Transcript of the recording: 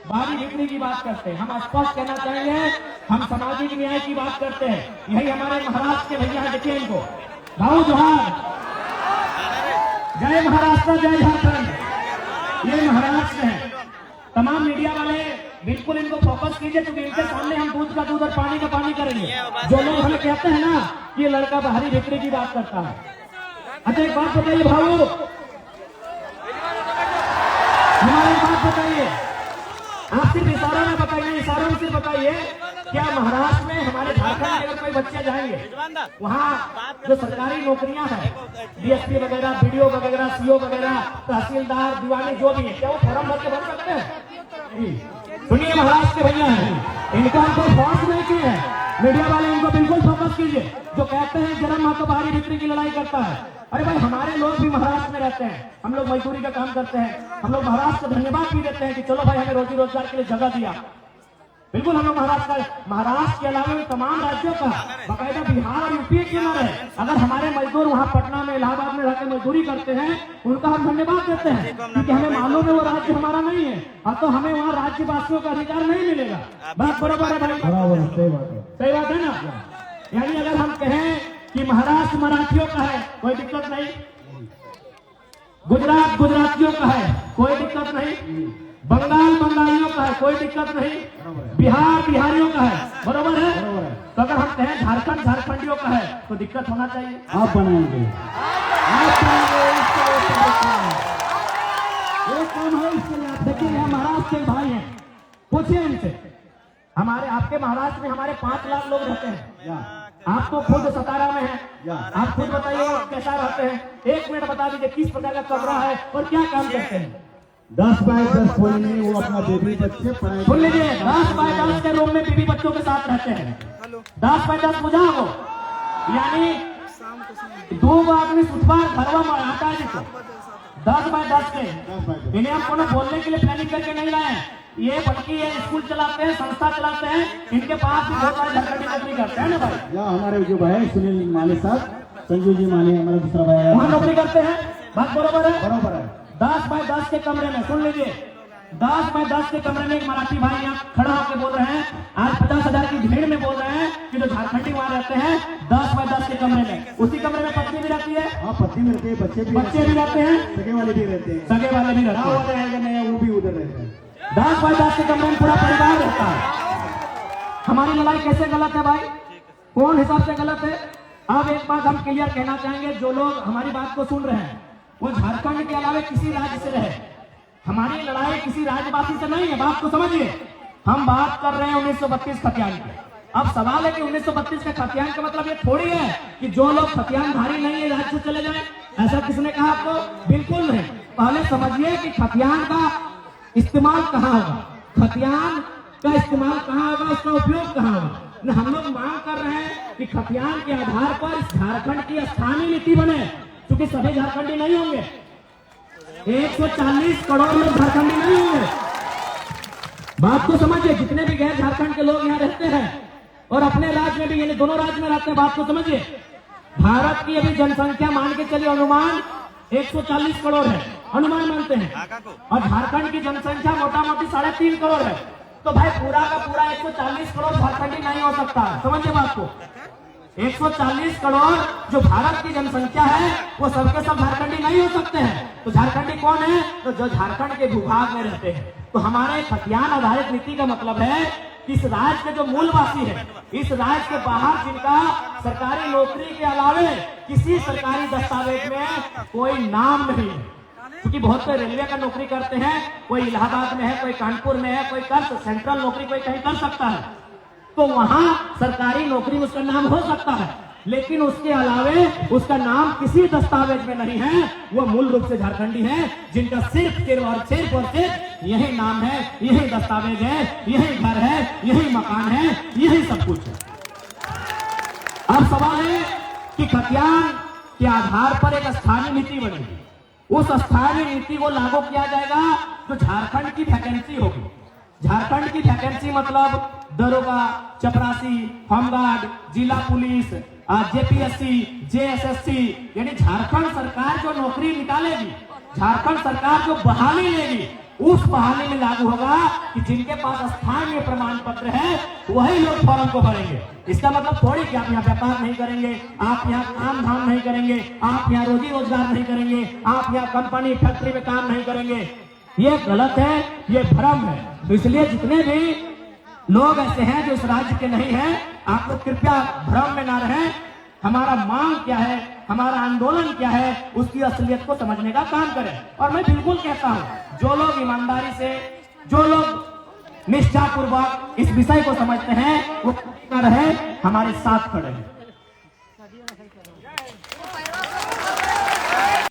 बारी बिक्री की बात करते हैं। हम स्पष्ट कहना चाहेंगे, हम सामाजिक न्याय की बात करते हैं। यही हमारे महाराष्ट्र के भैया हैं, देखिए इनको। भाऊ जोहार, जय महाराष्ट्र, जय झारखंड। ये महाराष्ट्र है। तमाम मीडिया वाले बिल्कुल इनको फोकस कीजिए, क्योंकि इनके सामने हम दूध का दूध और पानी का पानी करेंगे। जो लोग हमें कहते हैं ना कि ये लड़का बाहरी बिक्री की बात करता है। अच्छा एक बात बताइए भाऊ, हमारी बात बताइए, आप सिर्फ इशारा में बताइए, इशारों में सिर्फ बताइए, क्या महाराष्ट्र में हमारे झारखंड में अगर कोई बच्चे जाएंगे, वहाँ जो सरकारी नौकरियां हैं, डीएसपी वगैरह, बीडीओ वगैरह, सीओ वगैरह, तहसीलदार, दीवानी जो भी है, क्या वो फॉर्म भर के भर सकते हैं? सुनिए महाराष्ट्र के भैया हैं, इनका हमको फोर्स नहीं किए हैं। मीडिया वाले इनको बिल्कुल फोकस कीजिए। जो कहते हैं जन्म माँ तो बाहरी बिक्री की लड़ाई करता है, अरे भाई हमारे लोग भी महाराष्ट्र में रहते हैं, हम लोग मजदूरी का काम करते हैं, हम लोग महाराष्ट्र को धन्यवाद भी देते हैं कि चलो भाई हमें रोजी रोजगार के लिए जगह दिया। बिल्कुल हम लोग महाराष्ट्र के अलावा तमाम राज्यों का, बाकायदा बिहार और यूपी के ना रहे, अगर हमारे मजदूर वहाँ पटना में, इलाहाबाद में रहकर मजदूरी करते हैं, उनका हम धन्यवाद देते हैं, क्योंकि हमें मालूम है वो राज्य हमारा नहीं है, अब तो हमें वहाँ राज्यवासियों का अधिकार नहीं मिलेगा। बात बराबर है भाई, सही बात है ना। यानी अगर हम कहें कि महाराष्ट्र मराठियों का है, कोई दिक्कत नहीं, गुजरात गुजरातियों का है, कोई दिक्कत नहीं, बंगाल बंगालियों का है, कोई दिक्कत नहीं, बिहार बिहारियों का है, बरोबर है। तो अगर हम कहें झारखंड झारखंडियों का है तो दिक्कत होना चाहिए। आप बनाएंगे, देखिए यहाँ महाराष्ट्र के भाई हैं, पूछिए इनसे। हमारे आपके महाराष्ट्र में हमारे 5 लाख लोग रहते हैं, आप तो खुद सतारा में हैं, आप खुद बताइए कैसा रहते हैं। 1 मिनट बता दीजिए किस प्रकार का कमरा है और क्या काम करते हैं। 10 बाय 10 खोलने, वो अपना बेबी बच्चे पढ़ाई। सुन लीजिए, 10 बाय 10 के रूम में बीवी बच्चों के साथ रहते हैं। 10 बाय 10 बुझा हो, यानी 2 आदमी सुधवार भरवा में आता है जिसको 10 बाय 10 के। इन्हें हम कोनो बोलने के लिए प्लानिंग करके नहीं लाए हैं, ये बल्कि ये स्कूल चलाते हैं, संस्था चलाते हैं, इनके पास भी बहुत सारे झारखंडी नौकरी करते हैं ना भाई। या हमारे जो भाई सुनील माले साहब, संजू जी माले हमारा दूसरा भाई है, वहाँ नौकरी करते हैं। बात बरोबर है, बराबर है। 10 बाय 10 के कमरे में, सुन लीजिए, 10 बाय 10 के कमरे में एक मराठी भाई यहाँ खड़ा होकर बोल रहे हैं, आज 50,000 की भीड़ में बोल रहे हैं कि जो झारखंडी वहाँ रहते हैं 10 बाय 10 के कमरे में, उसी कमरे में पत्नी भी रहती है। हाँ, पत्नी भी रहती है, बच्चे भी रहते हैं, सगे वाले भी रहते हैं, सगे वाले भी रहते हैं, रहेगा नहीं वो भी उधर रहते हैं। 10 बाय 10 के कमरे में पूरा परिवार रहता है। हमारी लड़ाई कैसे गलत है भाई, कौन हिसाब से गलत है? अब एक बात हम क्लियर कहना चाहेंगे, जो लोग हमारी बात को सुन रहे हैं वो झारखंड के अलावा किसी राज्य से रहे, हमारी लड़ाई किसी राज्यवासी से नहीं है, बात को समझिए। हम बात कर रहे हैं 1932 खतियान की। अब सवाल है कि 1932 का खतियान का मतलब ये थोड़ी है कि जो लोग खतियानधारी नहीं है राज्य से चले जाएं, ऐसा किसने कहा आपको? बिल्कुल नहीं। पहले समझिए कि खतियान का इस्तेमाल कहाँ होगा, खतियान का इस्तेमाल कहाँ होगा, उसका उपयोग कहाँ होगा। हम लोग मांग कर रहे हैं कि खतियान के आधार पर झारखंड की स्थानीय नीति बने, क्योंकि सभी झारखंडी नहीं होंगे, 140 करोड़ लोग झारखंडी नहीं होंगे। बात को समझिए, जितने भी गैर झारखंड के लोग यहाँ रहते हैं और अपने राज्य में भी, यानी दोनों राज्य में रहते हैं, बात को समझिए। भारत की अभी जनसंख्या मान के चलिए अनुमान 140 करोड़ है, अनुमान मानते हैं, और झारखंड की जनसंख्या मोटा मोटी 3.5 करोड़ है। तो भाई पूरा का पूरा 140 करोड़ झारखंडी नहीं हो सकता, समझिए बात को। 140 करोड़ जो भारत की जनसंख्या है वो सबके सब झारखंडी नहीं हो सकते हैं। तो झारखंडी कौन है? तो जो झारखंड के भूभाग में रहते हैं। तो हमारे खतियान आधारित नीति का मतलब है कि इस राज्य के जो मूलवासी है, इस राज्य के बाहर जिनका सरकारी नौकरी के अलावे किसी सरकारी दस्तावेज में कोई नाम नहीं है, क्योंकि बहुत से रेलवे का नौकरी करते हैं, कोई इलाहाबाद में है, कोई कानपुर में है, कोई कर सेंट्रल नौकरी कोई कहीं कर सकता है, तो वहां सरकारी नौकरी में उसका नाम हो सकता है, लेकिन उसके अलावे उसका नाम किसी दस्तावेज में नहीं है। वो मूल रूप से झारखंडी है, जिनका सिर्फ और सिर्फ यही नाम है, यही दस्तावेज है, यही घर है, यही मकान है, यही सब कुछ है। अब सवाल है कि खतियान के आधार पर एक स्थानीय नीति बनेगी, उस स्थानीय नीति को लागू किया जाएगा तो झारखंड की वैकेंसी होगी। झारखंड की वैकेंसी मतलब दरोगा, चपरासी, होमगार्ड, जिला पुलिस, जेपीएससी, जेएसएससी, यानी झारखंड सरकार जो नौकरी निकालेगी, झारखंड सरकार जो बहाली लेगी, उस बहाने में लागू होगा कि जिनके पास स्थानीय प्रमाण पत्र है वही लोग फॉर्म को भरेंगे। इसका मतलब थोड़ी कि आप यहाँ व्यापार नहीं करेंगे, आप यहाँ काम धाम नहीं करेंगे, आप यहाँ रोजी रोजगार नहीं करेंगे, आप यहाँ कंपनी फैक्ट्री में काम नहीं करेंगे। ये गलत है, ये भ्रम है। तो इसलिए जितने भी लोग ऐसे हैं जो इस राज्य के नहीं हैं, आप लोग कृपया भ्रम में ना रहें। हमारा मांग क्या है, हमारा आंदोलन क्या है, उसकी असलियत को समझने का काम करें। और मैं बिल्कुल कहता हूं, जो लोग ईमानदारी से, जो लोग निष्ठापूर्वक इस विषय को समझते हैं वो कर रहे हमारे साथ खड़े हैं।